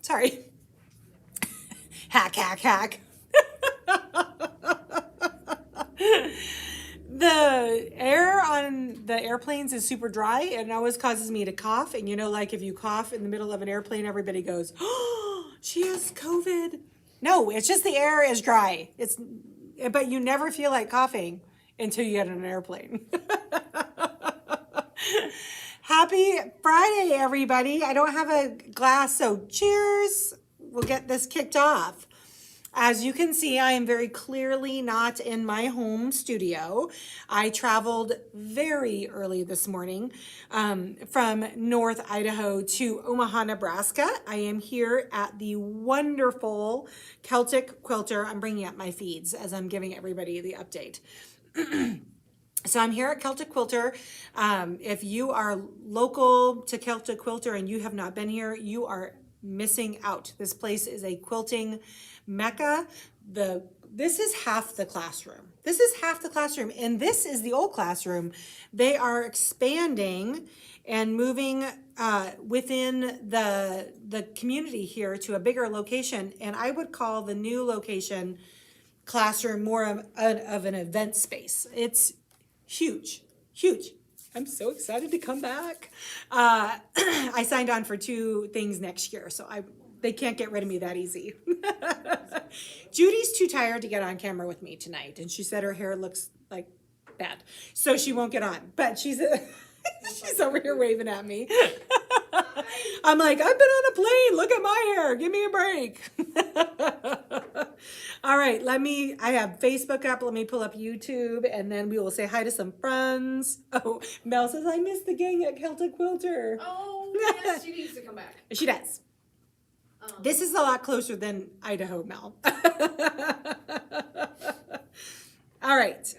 Sorry. Hack, hack, hack. The air on the airplanes is super dry and it always causes me to cough. And you know, like if you cough in the middle of an airplane, everybody goes, "Oh, she has COVID." No, it's just the air is dry. But you never feel like coughing until you get on an airplane. Happy Friday, everybody. I don't have a glass, so cheers. We'll get this kicked off. As you can see, I am very clearly not in my home studio. I traveled very early this morning from North Idaho to Omaha, Nebraska. I am here at the wonderful Celtic Quilter. I'm bringing up my feeds as I'm giving everybody the update. So I'm here at Celtic Quilter. If you are local to Celtic Quilter and you have not been here, you are missing out. This place is a quilting mecca. This is half the classroom. This is half the classroom, and this is the old classroom. They are expanding and moving within the community here to a bigger location, and I would call the new location classroom more of an event space. It's huge, huge. I'm so excited to come back. I signed on for 2 things next year, so they can't get rid of me that easy. Judy's too tired to get on camera with me tonight, and she said her hair looks like bad, so she won't get on. But she's over here waving at me. I'm like, I've been on a plane. Look at my hair. Give me a break. All right, I have Facebook up. Let me pull up YouTube, and then we will say hi to some friends. Oh, Mel says, I miss the gang at Celtic Quilter. Oh, yes, she needs to come back. She does. This is a lot closer than Idaho, Mel. All right.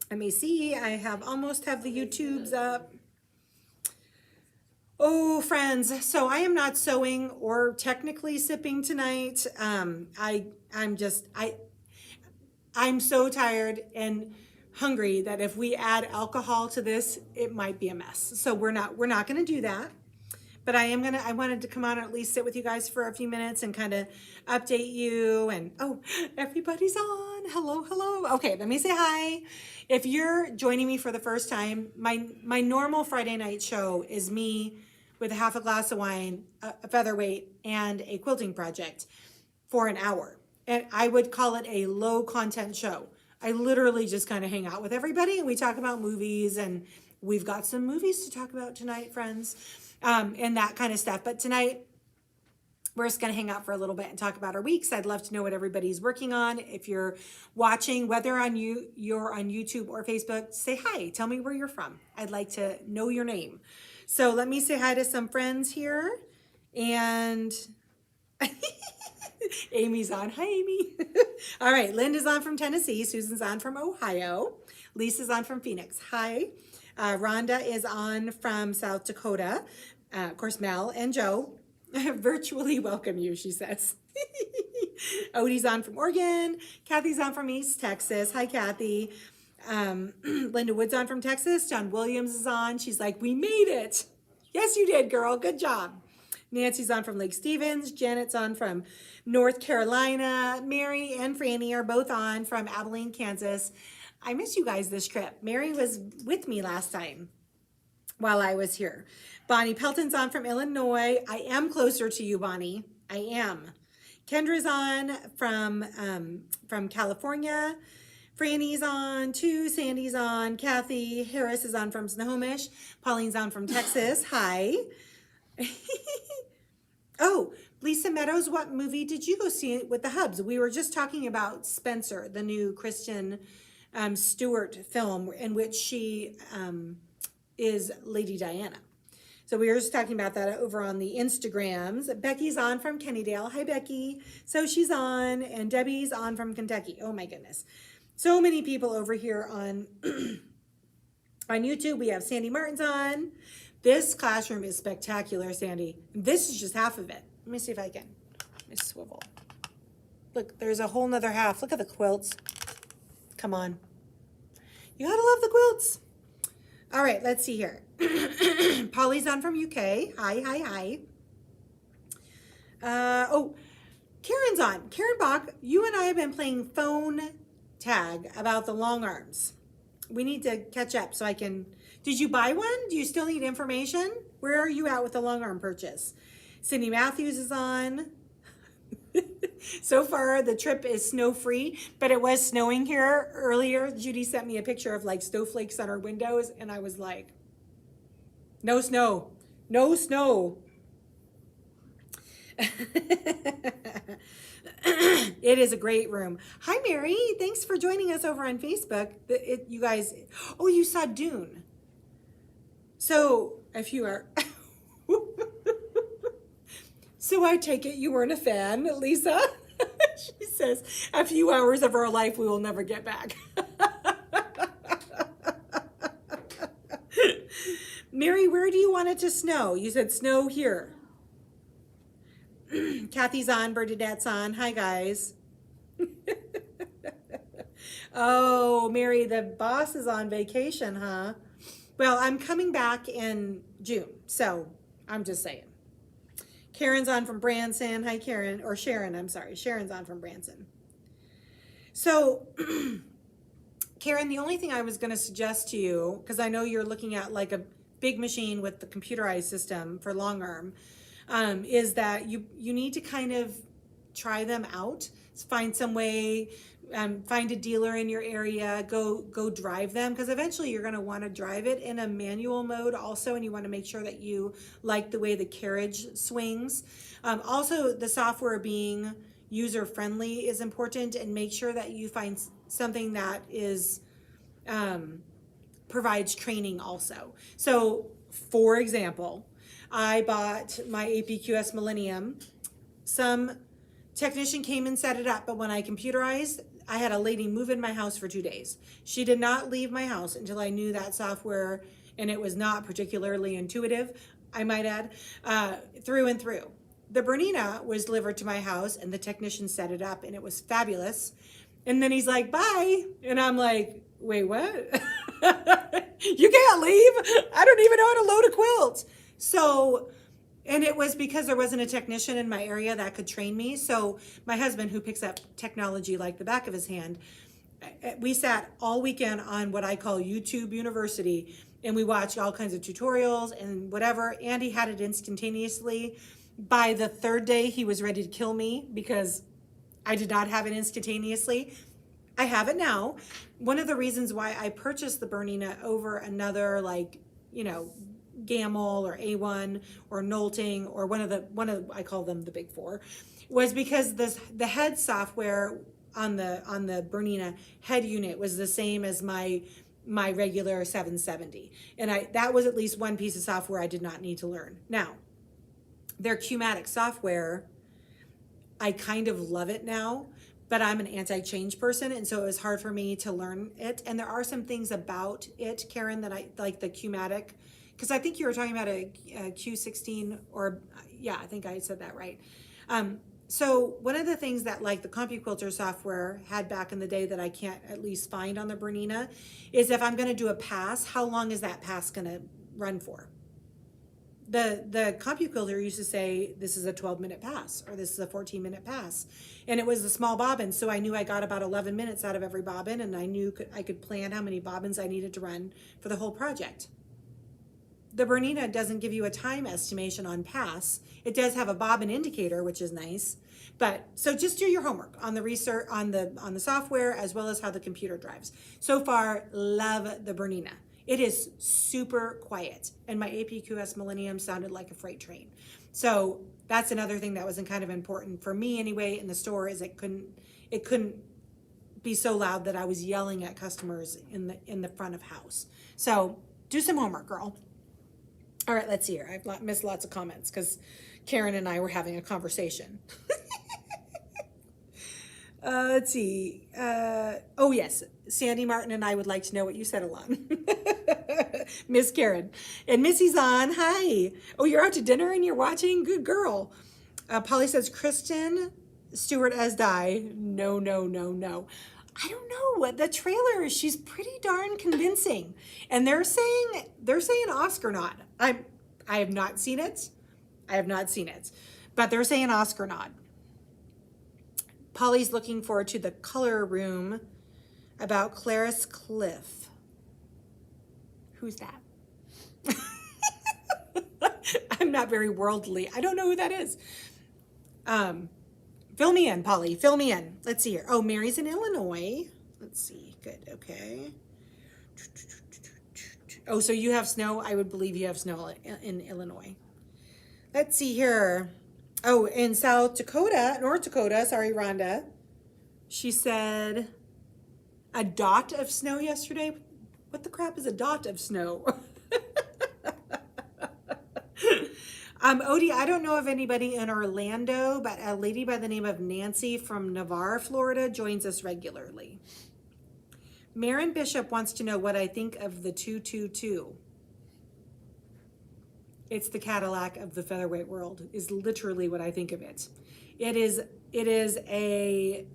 Let me see. I almost have the YouTubes up. Oh, friends. So I am not sewing or technically sipping tonight. I'm so tired and hungry that if we add alcohol to this, it might be a mess. So we're not going to do that. But I wanted to come on and at least sit with you guys for a few minutes and kind of update you. And oh, everybody's on. Hello, hello. Okay, let me say hi. If you're joining me for the first time, my normal Friday night show is me with a half a glass of wine, a featherweight, and a quilting project for an hour. And I would call it a low content show. I literally just kind of hang out with everybody and we talk about movies, and we've got some movies to talk about tonight, friends. And that kind of stuff. But tonight, we're just going to hang out for a little bit and talk about our weeks. I'd love to know what everybody's working on. If you're watching, whether you're on YouTube or Facebook, say hi. Tell me where you're from. I'd like to know your name. So let me say hi to some friends here. And Amy's on. Hi, Amy. All right. Linda's on from Tennessee. Susan's on from Ohio. Lisa's on from Phoenix. Hi. Rhonda is on from South Dakota. Of course, Mel and Joe virtually welcome you, she says. Odie's on from Oregon. Kathy's on from East Texas. Hi, Kathy. Linda Wood's on from Texas. John Williams is on. She's like, we made it. Yes, you did, girl. Good job. Nancy's on from Lake Stevens. Janet's on from North Carolina. Mary and Franny are both on from Abilene, Kansas. I miss you guys this trip. Mary was with me last time while I was here. Bonnie Pelton's on from Illinois. I am closer to you, Bonnie. I am. Kendra's on from California. Franny's on too. Sandy's on. Kathy Harris is on from Snohomish. Pauline's on from Texas. Hi. Oh, Lisa Meadows, what movie did you go see with the Hubs? We were just talking about Spencer, the new Kristen Stewart film in which she is Lady Diana. So we were just talking about that over on the Instagrams. Becky's on from Kennydale. Hi, Becky. So she's on, and Debbie's on from Kentucky. Oh my goodness. So many people over here on, on YouTube. We have Sandy Martin's on. This classroom is spectacular, Sandy. This is just half of it. Let me see if I can. Let me swivel. Look, there's a whole nother half. Look at the quilts. Come on. You gotta love the quilts. All right, let's see here. Polly's on from UK. Hi, hi, hi. Oh, Karen's on. Karen Bach, you and I have been playing phone tag about the long arms. We need to catch up so I can. Did you buy one? Do you still need information? Where are you at with the long arm purchase? Cindy Matthews is on. So far, the trip is snow free, but it was snowing here earlier. Judy sent me a picture of like snowflakes on our windows, and I was like, no snow, no snow. It is a great room. Hi, Mary. Thanks for joining us over on Facebook. You guys, oh, you saw Dune. So, if you are, so I take it you weren't a fan, Lisa. She says, a few hours of our life we will never get back. Mary, where do you want it to snow? You said snow here. Kathy's on, Bernadette's on. Hi, guys. Oh, Mary, the boss is on vacation, huh? Well, I'm coming back in June, so I'm just saying. Karen's on from Branson. Hi, Karen. Or Sharon, I'm sorry. Sharon's on from Branson. So, Karen, the only thing I was going to suggest to you, because I know you're looking at like a big machine with the computerized system for long arm, is that you need to kind of try them out. Find some way, find a dealer in your area, go drive them, because eventually you're going to want to drive it in a manual mode also, and you want to make sure that you like the way the carriage swings. Also, the software being user friendly is important, and make sure that you find something that is provides training also. So, for example, I bought my APQS Millennium. Some technician came and set it up, but when I computerized, I had a lady move in my house for 2 days. She did not leave my house until I knew that software, and it was not particularly intuitive, I might add, through and through. The Bernina was delivered to my house, and the technician set it up, and it was fabulous. And then he's like, bye. And I'm like, wait, what? You can't leave? I don't even know how to load a quilt. So, and it was because there wasn't a technician in my area that could train me. So my husband, who picks up technology like the back of his hand, we sat all weekend on what I call YouTube University, and we watched all kinds of tutorials and whatever. Andy had it instantaneously. By the third day, he was ready to kill me because I did not have it instantaneously. I have it now. One of the reasons why I purchased the Bernina over another, like, you know, Gamble or A1 or Knolting or one of I call them the big four, was because the head software on the Bernina head unit was the same as my regular 770, and that was at least one piece of software I did not need to learn. Now, their Qmatic software, I kind of love it now, but I'm an anti-change person, and so it was hard for me to learn it. And there are some things about it, Karen, that I like, the Qmatic, because I think you were talking about a Q16, or yeah, I think I said that right. So one of the things that like the CompuQuilter software had back in the day that I can't at least find on the Bernina is if I'm going to do a pass, how long is that pass going to run for? The CompuQuilter used to say this is a 12-minute pass or this is a 14-minute pass, and it was the small bobbin, so I knew I got about 11 minutes out of every bobbin, and I knew I could plan how many bobbins I needed to run for the whole project. The Bernina doesn't give you a time estimation on pass. It does have a bobbin indicator, which is nice. But so just do your homework on the research on the software as well as how the computer drives. So far, love the Bernina. It is super quiet, and my APQS Millennium sounded like a freight train. So that's another thing that was kind of important for me anyway in the store, is it couldn't be so loud that I was yelling at customers in the front of house. So do some homework, girl. All right, let's see here. I've missed lots of comments because Karen and I were having a conversation. Let's see. Oh, yes. Sandy Martin and I would like to know what you settle on. Miss Karen. And Missy's on. Hi. Oh, you're out to dinner and you're watching? Good girl. Polly says, Kristen Stewart as Die. No. I don't know. The trailer, she's pretty darn convincing. And they're saying Oscar nod. I have not seen it. But they're saying Oscar nod. Polly's looking forward to the color room about Clarice Cliff. Who's that? I'm not very worldly. I don't know who that is. Fill me in, Polly. Fill me in. Let's see here. Oh, Mary's in Illinois. Let's see. Good. Okay. Oh, so you have snow? I would believe you have snow in Illinois. Let's see here. Oh, in North Dakota, sorry, Rhonda. She said a dot of snow yesterday. What the crap is a dot of snow? Odie, I don't know of anybody in Orlando, but a lady by the name of Nancy from Navarre, Florida joins us regularly. Marin Bishop wants to know what I think of the 222. It's the Cadillac of the featherweight world, is literally what I think of it. It is a,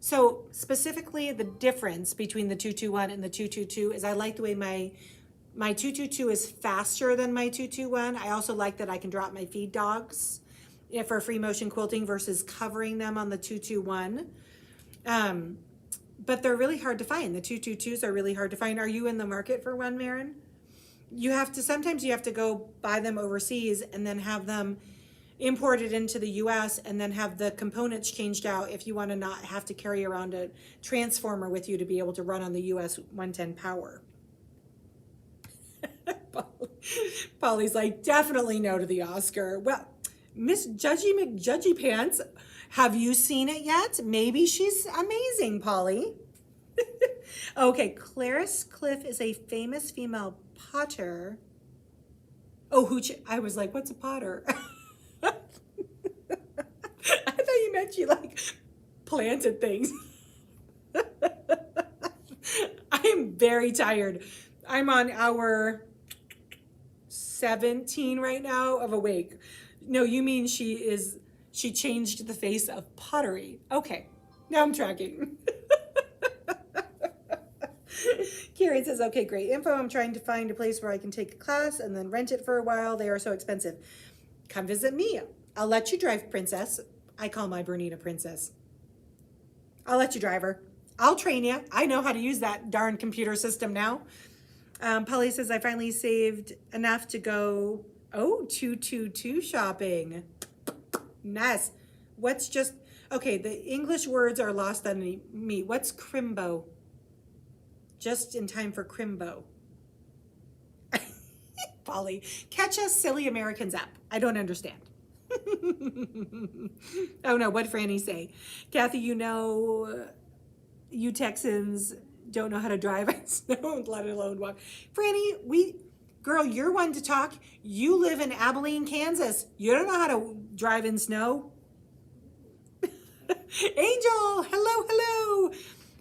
so specifically the difference between the 221 and the 222 is I like the way my 222 is faster than my 221. I also like that I can drop my feed dogs for free motion quilting versus covering them on the 221. But they're really hard to find. The 222s are really hard to find. Are you in the market for one, Marin? Sometimes you have to go buy them overseas and then have them imported into the US and then have the components changed out if you want to not have to carry around a transformer with you to be able to run on the US 110 power. Polly's like, definitely no to the Oscar. Well, Miss Judgy McJudgy Pants, have you seen it yet? Maybe she's amazing, Polly. Okay, Clarice Cliff is a famous female potter. Oh, I was like, what's a potter? I thought you meant you like planted things. I am very tired. I'm on hour 17 right now of awake. No, you mean she changed the face of pottery. Okay, now I'm tracking. Karen says, okay, great info. I'm trying to find a place where I can take a class and then rent it for a while. They are so expensive. Come visit me. I'll let you drive, Princess. I call my Bernina Princess. I'll let you drive her. I'll train you. I know how to use that darn computer system now. Polly says, I finally saved enough to go, 222 shopping. Nice. Okay, the English words are lost on me. What's crimbo? Just in time for crimbo. Polly, catch us silly Americans up. I don't understand. Oh no, what'd Franny say? Kathy, you Texans don't know how to drive on snow, let alone walk. Franny, girl, you're one to talk. You live in Abilene, Kansas. You don't know how to drive in snow. Angel, hello.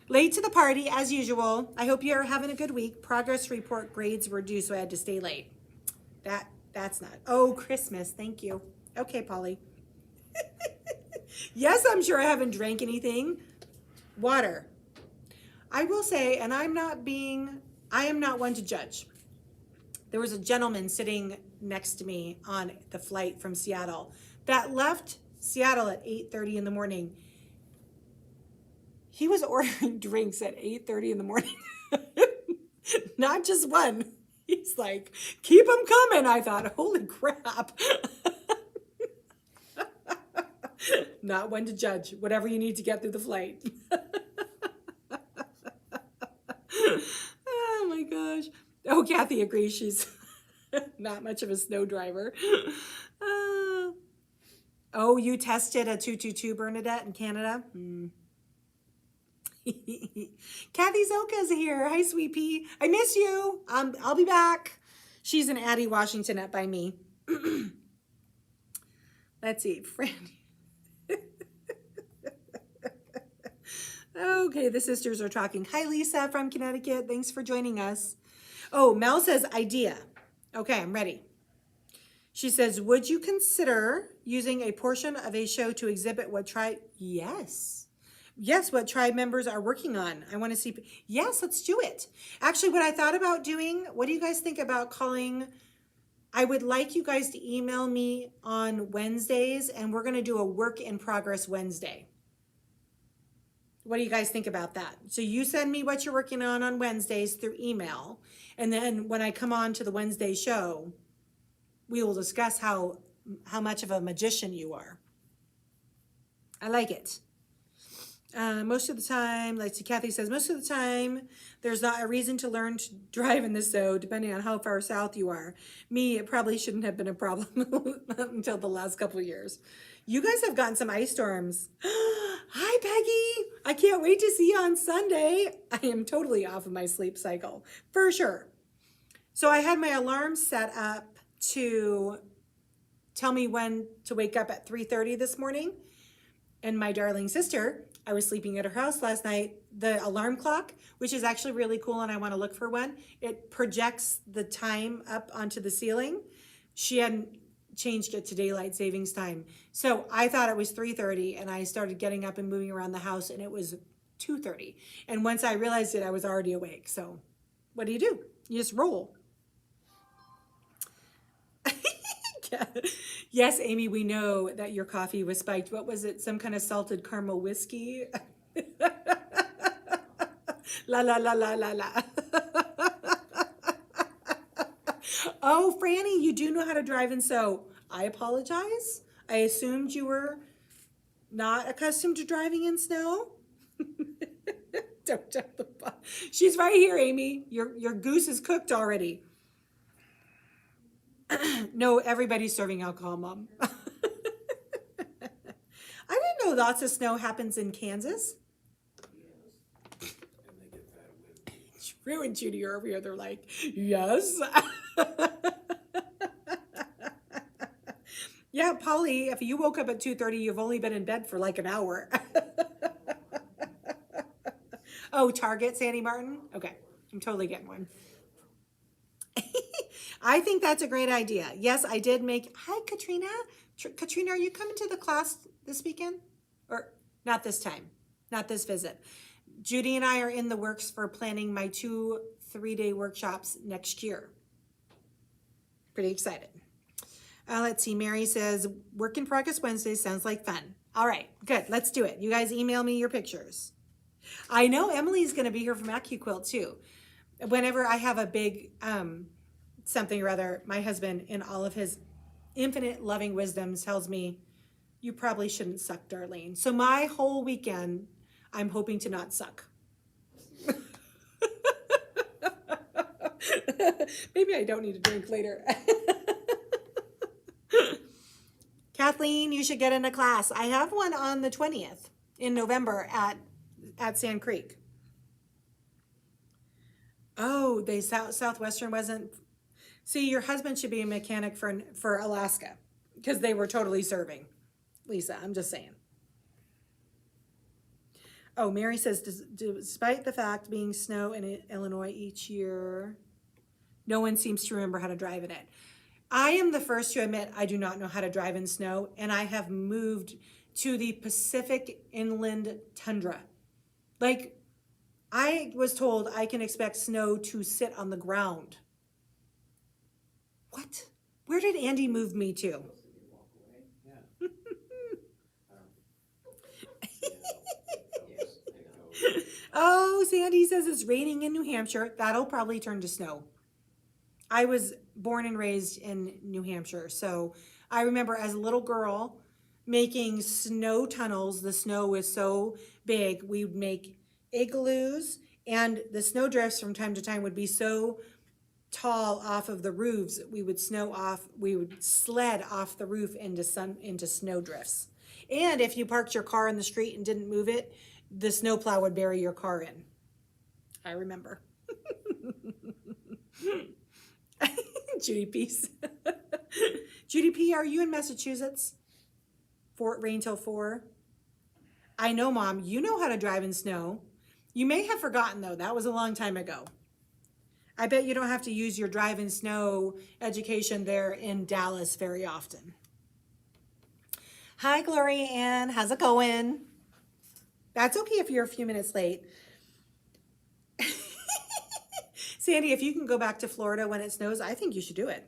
Late to the party, as usual. I hope you're having a good week. Progress report grades were due, so I had to stay late. That's not. Oh, Christmas. Thank you. Okay, Polly. Yes, I'm sure I haven't drank anything. Water. I will say, and I am not one to judge. There was a gentleman sitting next to me on the flight from Seattle that left Seattle at 8:30 in the morning. He was ordering drinks at 8:30 in the morning. Not just one. He's like, keep them coming. I thought, holy crap. Not one to judge. Whatever you need to get through the flight. Oh my gosh. Oh, Kathy agrees. She's not much of a snow driver. Oh, you tested a 222, Bernadette, in Canada? Kathy Zoka's here. Hi, sweet pea. I miss you. I'll be back. She's in Addie, Washington, up by me. Let's see. Okay, the sisters are talking. Hi, Lisa from Connecticut. Thanks for joining us. Oh, Mel says idea. Okay, I'm ready. She says, would you consider using a portion of a show to exhibit what tribe? Yes, what tribe members are working on. I want to see. Yes, let's do it. Actually, what I thought about doing, what do you guys think about calling I would like you guys to email me on Wednesdays, and we're going to do a work in progress Wednesday. What do you guys think about that? So you send me what you're working on Wednesdays through email. And then when I come on to the Wednesday show, we will discuss how much of a magician you are. I like it. Most of the time, like Kathy says, most of the time, there's not a reason to learn to drive in the snow, depending on how far south you are. Me, it probably shouldn't have been a problem until the last couple of years. You guys have gotten some ice storms. Hi, Peggy. I can't wait to see you on Sunday. I am totally off of my sleep cycle, for sure. So I had my alarm set up to tell me when to wake up at 3:30 this morning. And my darling sister, I was sleeping at her house last night. The alarm clock, which is actually really cool, and I want to look for one, it projects the time up onto the ceiling. She hadn't changed it to daylight savings time. So I thought it was 3:30, and I started getting up and moving around the house, and it was 2:30. And once I realized it, I was already awake. So what do? You just roll. Yes, Amy, we know that your coffee was spiked. What was it? Some kind of salted caramel whiskey? La, la, la, la, la, la. Oh, Franny, you do know how to drive in snow. I apologize. I assumed you were not accustomed to driving in snow. Don't jump the bus. She's right here, Amy. Your goose is cooked already. No, everybody's serving alcohol, Mom. I didn't know lots of snow happens in Kansas. Drew and Judy are over here. They're like, yes. Yeah, Polly, if you woke up at 2:30, you've only been in bed for like an hour. Oh, Target, Sandy Martin? Okay, I'm totally getting one. I think that's a great idea. Yes, I did make, hi, Katrina. Katrina, are you coming to the class this weekend? Or not this time, not this visit. Judy and I are in the works for planning my 2 3-day workshops next year. Pretty excited. Let's see, Mary says, work in progress Wednesday sounds like fun. All right, good, let's do it. You guys email me your pictures. I know Emily's gonna be here from AccuQuilt too. Whenever I have a big, something or other, my husband, in all of his infinite loving wisdom, tells me, you probably shouldn't suck, Darlene. So my whole weekend, I'm hoping to not suck. Maybe I don't need to drink later. Kathleen, you should get in a class. I have one on the 20th in November at Sand Creek. Oh, they Southwestern wasn't. See, your husband should be a mechanic for Alaska, because they were totally serving. Lisa, I'm just saying. Oh, Mary says, despite the fact being snow in Illinois each year, no one seems to remember how to drive in it. I am the first to admit I do not know how to drive in snow, and I have moved to the Pacific inland tundra. Like, I was told I can expect snow to sit on the ground. What? Where did Andy move me to? Oh, Sandy says it's raining in New Hampshire. That'll probably turn to snow. I was born and raised in New Hampshire, so I remember as a little girl making snow tunnels. The snow was so big, we would make igloos, and the snow drifts from time to time would be so tall off of the roofs, we would sled off the roof into snow drifts. And if you parked your car in the street and didn't move it, the snowplow would bury your car in. I remember. Judy P. Judy P, are you in Massachusetts? Rain till 4? I know, Mom, you know how to drive in snow. You may have forgotten, though. That was a long time ago. I bet you don't have to use your drive in snow education there in Dallas very often. Hi, Gloria Ann. How's it going? That's okay if you're a few minutes late. Sandy, if you can go back to Florida when it snows, I think you should do it.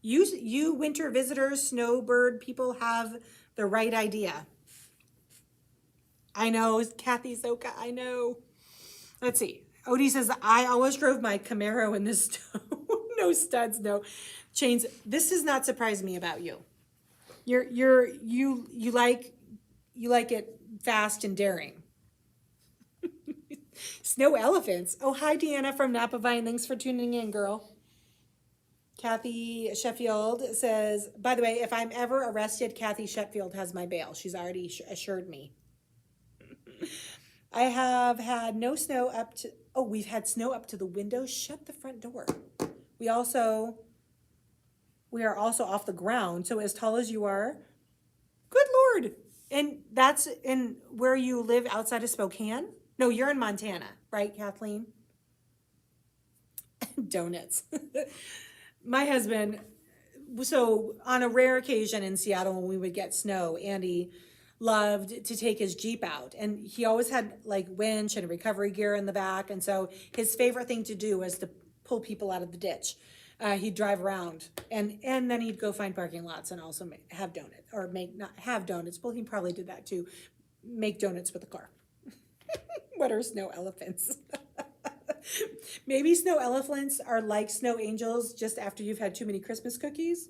You winter visitors, snowbird people have the right idea. I know, Kathy Zoka, I know. Let's see. Odie says, I always drove my Camaro in the snow. No studs, no chains. This does not surprise me about you. You like it fast and daring. Snow elephants. Oh, hi, Deanna from Napa Vine. Thanks for tuning in, girl. Kathy Sheffield says, by the way, if I'm ever arrested, Kathy Sheffield has my bail. She's already assured me. I have had no snow up to, oh, we've had snow up to the window. Shut the front door. We are also off the ground, so as tall as you are. Good Lord. And that's in where you live outside of Spokane? No, you're in Montana, right, Kathleen? Donuts. My husband, so on a rare occasion in Seattle when we would get snow, Andy loved to take his Jeep out. And he always had like winch and recovery gear in the back. And so his favorite thing to do was to pull people out of the ditch. He'd drive around and then he'd go find parking lots and also have donuts or not have donuts. Well, he probably did that too. Make donuts with the car. What are snow elephants? Maybe snow elephants are like snow angels just after you've had too many Christmas cookies.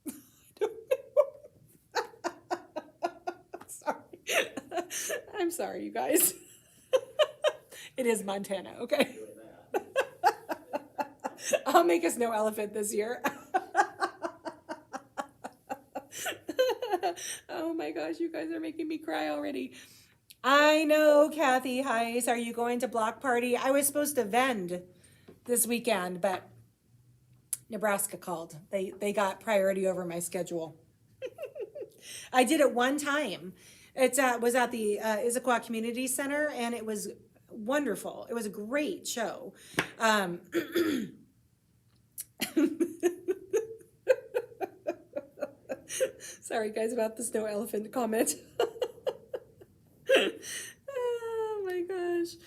I don't know. Sorry. I'm sorry, you guys. It is Montana, okay? I'll make a snow elephant this year. Oh my gosh, you guys are making me cry already. I know, Kathy Heiss. Are you going to block party? I was supposed to vend this weekend, but Nebraska called. They got priority over my schedule. I did it one time. It was at the Issaquah Community Center, and it was wonderful. It was a great show. Sorry, guys, about the snow elephant comment. Oh my gosh.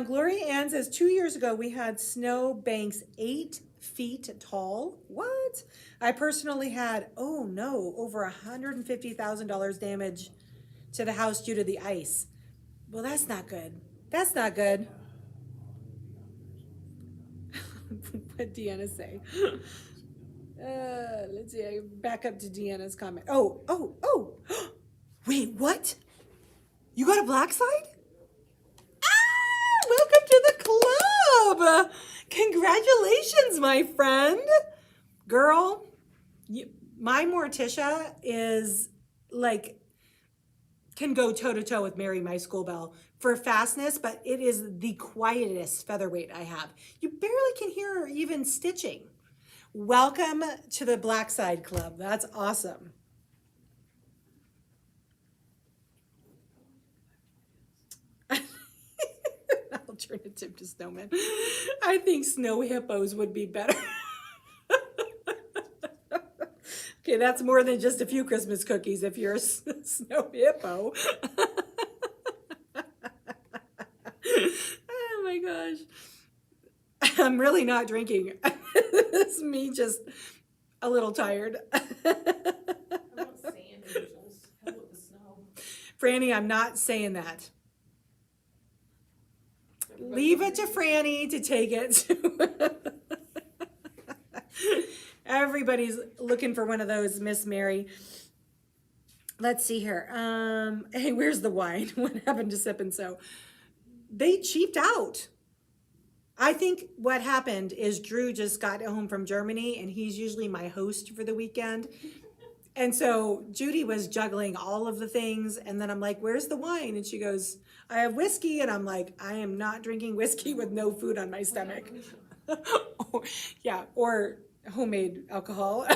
Gloria Ann says 2 years ago we had snow banks 8 feet tall. What? I personally had, oh no, over $150,000 damage to the house due to the ice. Well, that's not good. That's not good. What did Deanna say? Let's see. I back up to Deanna's comment. Oh. Wait, what? You got a black side? Ah, welcome to the club. Congratulations, my friend. Girl, my Morticia is like, can go toe to toe with Mary, my school belle for fastness, but it is the quietest featherweight I have. You barely can hear her even stitching. Welcome to the Black Side Club. That's awesome. Alternative to snowmen. I think snow hippos would be better. Okay, that's more than just a few Christmas cookies if you're a snow hippo. Oh my gosh. I'm really not drinking. It's me just a little tired. I'm not saying angels. Hell with the snow. Franny, I'm not saying that. Leave it to Franny to take it. Everybody's looking for one of those, Miss Mary. Let's see here. Hey, where's the wine? What happened to Sip and So? They cheaped out. I think what happened is Drew just got home from Germany, and he's usually my host for the weekend. And so Judy was juggling all of the things, and then I'm like, where's the wine? And she goes, I have whiskey. And I'm like, I am not drinking whiskey with no food on my stomach. Yeah, or homemade alcohol.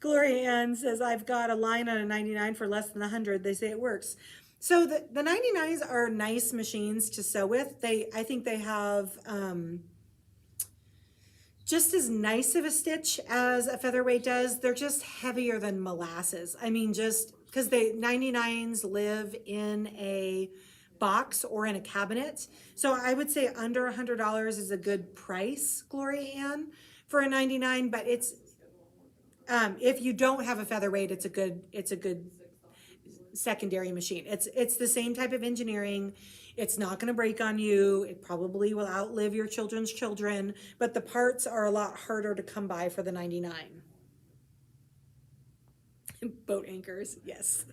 Gloria Ann says, I've got a line on a 99 for less than 100. They say it works. So the 99s are nice machines to sew with. I think they have just as nice of a stitch as a featherweight does. They're just heavier than molasses. I mean, just because the 99s live in a box or in a cabinet. So I would say under $100 is a good price, Gloria Ann, for a 99, but it's, if you don't have a featherweight, it's a good secondary machine. It's the same type of engineering. It's not going to break on you. It probably will outlive your children's children, but the parts are a lot harder to come by for the 99. Boat anchors, yes.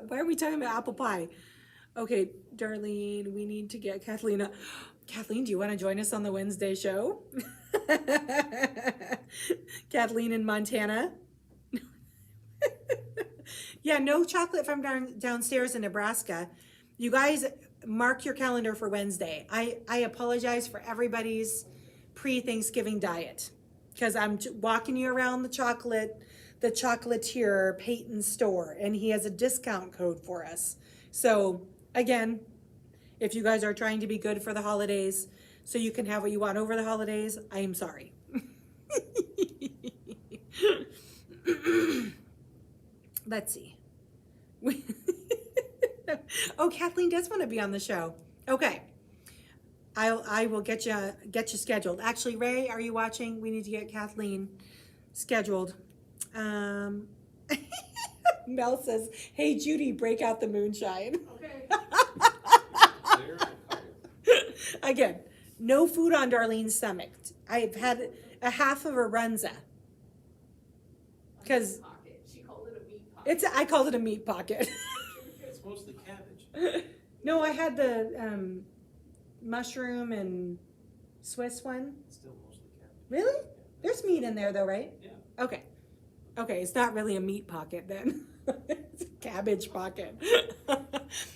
Why are we talking about apple pie? Okay, Darlene, we need to get Kathleen. Kathleen, do you want to join us on the Wednesday show? Kathleen in Montana. Yeah, no chocolate from downstairs in Nebraska. You guys mark your calendar for Wednesday. I apologize for everybody's pre-Thanksgiving diet because I'm walking you around the chocolatier Peyton store, and he has a discount code for us. So again, if you guys are trying to be good for the holidays so you can have what you want over the holidays, I am sorry. Let's see. Oh, Kathleen does want to be on the show. Okay. I will get you scheduled. Actually, Ray, are you watching? We need to get Kathleen scheduled. Mel says, "Hey Judy, break out the moonshine." Okay. Again, no food on Darlene's stomach. I've had a half of a runza. Because She called it a meat pocket. I called it a meat pocket. It's mostly cabbage. No, I had the mushroom and Swiss one. It's still mostly cabbage. Really? There's meat in there though, right? Yeah. Okay. Okay, it's not really a meat pocket then. It's a cabbage pocket.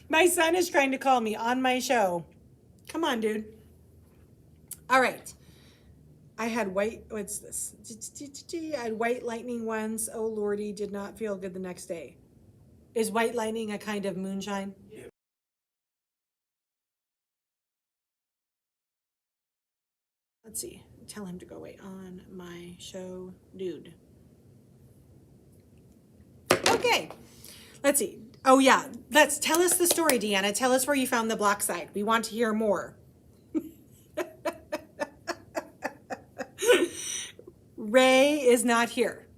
My son is trying to call me on my show. Come on, dude. All right. I had what's this? I had white lightning once. Oh, Lordy, did not feel good the next day. Is white lightning a kind of moonshine? Yeah. Let's see. Tell him to go away on my show, dude. Okay. Let's see. Oh, yeah. Tell us the story, Deanna. Tell us where you found the block site. We want to hear more. Ray is not here.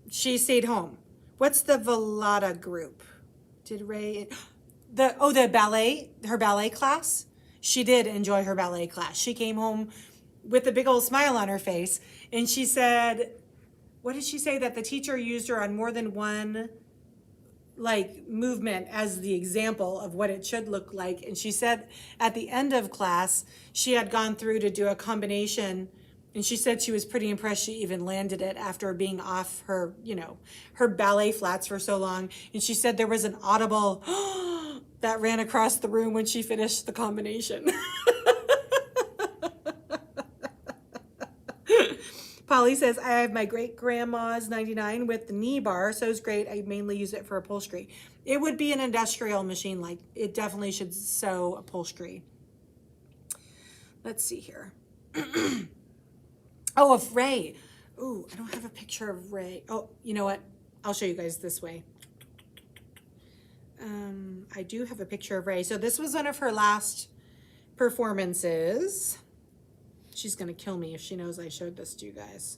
She stayed home. What's the Velada group? Did Ray... the ballet, her ballet class? She did enjoy her ballet class. She came home with a big old smile on her face, and she said, what did she say? That the teacher used her on more than one movement as the example of what it should look like. And she said at the end of class, she had gone through to do a combination, and she said she was pretty impressed she even landed it after being off her, her ballet flats for so long. And she said there was an audible that ran across the room when she finished the combination. Polly says, I have my great-grandma's 99 with the knee bar, so it's great. I mainly use it for upholstery. It would be an industrial machine, it definitely should sew upholstery. Let's see here. Oh, of Ray. Ooh, I don't have a picture of Ray. Oh, you know what? I'll show you guys this way. I do have a picture of Ray. So this was one of her last performances. She's going to kill me if she knows I showed this to you guys.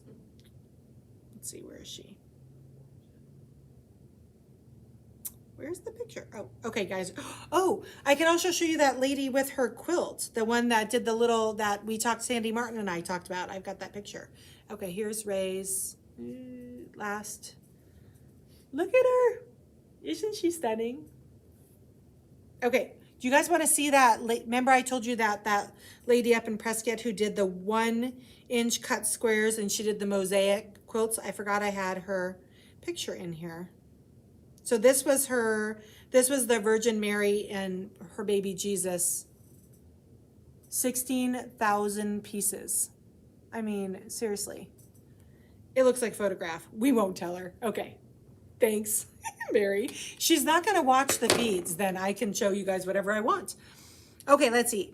Let's see, where is she? Where's the picture? Oh, okay, guys. Oh, I can also show you that lady with her quilt. The one that did the little, that we talked, Sandy Martin and I talked about. I've got that picture. Okay, here's Ray's last. Look at her. Isn't she stunning? Okay. Do you guys want to see that? Remember I told you that lady up in Prescott who did the 1-inch cut squares and she did the mosaic quilts? I forgot I had her picture in here. So this was the Virgin Mary and her baby Jesus. 16,000 pieces. I mean, seriously. It looks like a photograph. We won't tell her. Okay. Thanks, Mary. She's not going to watch the feeds, then I can show you guys whatever I want. Okay, let's see.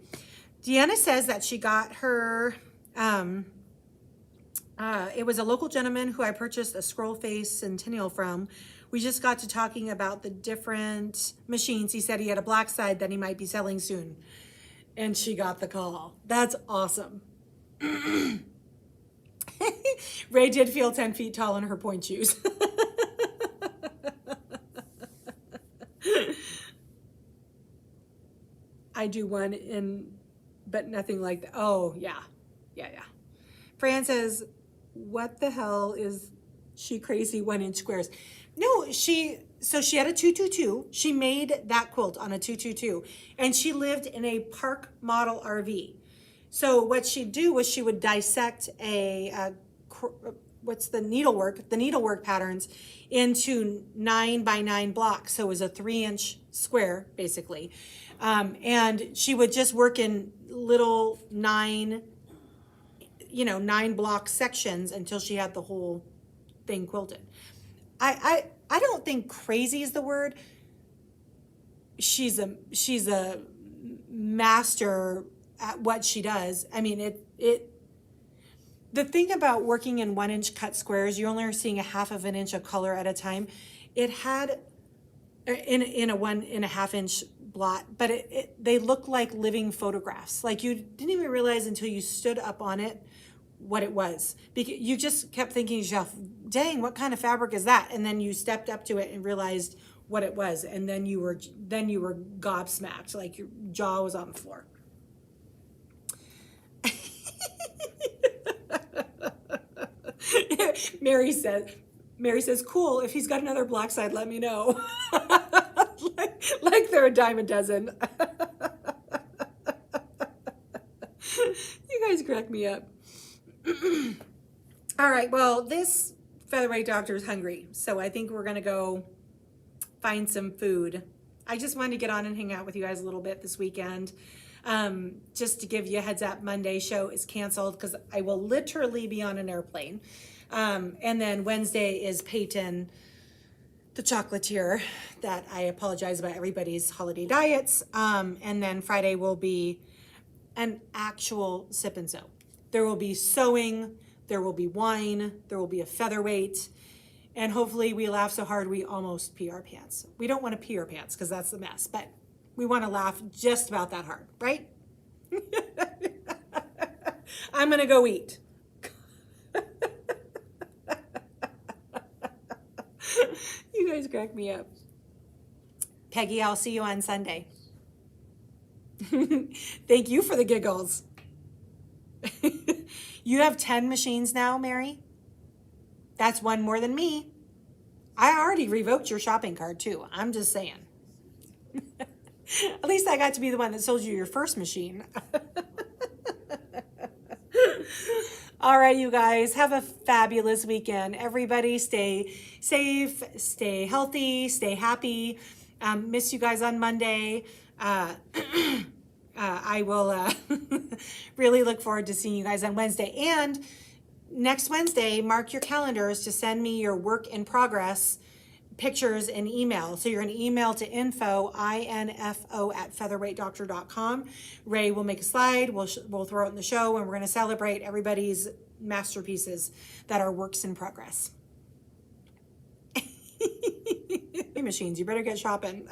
Deanna says that she got her, it was a local gentleman who I purchased a scroll face centennial from we just got to talking about the different machines. He said he had a black side that he might be selling soon. And she got the call. That's awesome. Ray did feel 10 feet tall in her point shoes. I do one but nothing like that. Oh, yeah. Yeah. Fran says, what the hell is she crazy 1-inch squares? No, she had a 222. She made that quilt on a 222, and she lived in a park model RV. So what she'd do was she would dissect what's the needlework patterns into 9x9 blocks. So it was a 3-inch square, basically. And she would just work in little 9 block sections until she had the whole thing quilted. I don't think crazy is the word. She's a master at what she does. I mean, the thing about working in 1-inch cut squares, you're only seeing a 1/2 inch of color at a time. It had in a 1.5 inch blot, but they look like living photographs. Like you didn't even realize until you stood up on it what it was. Because you just kept thinking to yourself, dang, what kind of fabric is that? And then you stepped up to it and realized what it was, and then you were gobsmacked, like your jaw was on the floor. Mary says, cool, if he's got another black side, let me know. like they're a dime a dozen. You guys crack me up. All right, well, this featherweight doctor is hungry, so I think we're gonna go find some food. I just wanted to get on and hang out with you guys a little bit this weekend. Just to give you a heads up, Monday show is canceled because I will literally be on an airplane. And then Wednesday is Peyton, the chocolatier, that I apologize about everybody's holiday diets. And then Friday will be an actual sip and sew. There will be sewing, there will be wine, there will be a featherweight, and hopefully we laugh so hard we almost pee our pants. We don't want to pee our pants because that's the mess, but we want to laugh just about that hard, right? I'm going to go eat. You guys crack me up. Peggy, I'll see you on Sunday. Thank you for the giggles. You have 10 machines now, Mary? That's one more than me. I already revoked your shopping cart too. I'm just saying. At least I got to be the one that sold you your first machine. All right, you guys, have a fabulous weekend. Everybody stay safe, stay healthy, stay happy. Miss you guys on Monday. I will really look forward to seeing you guys on Wednesday. And next Wednesday, mark your calendars to send me your work in progress pictures and email. So you're going to email to info@featherweightdoctor.com. Ray will make a slide. We'll throw it in the show, and we're going to celebrate everybody's masterpieces that are works in progress. Machines, you better get shopping.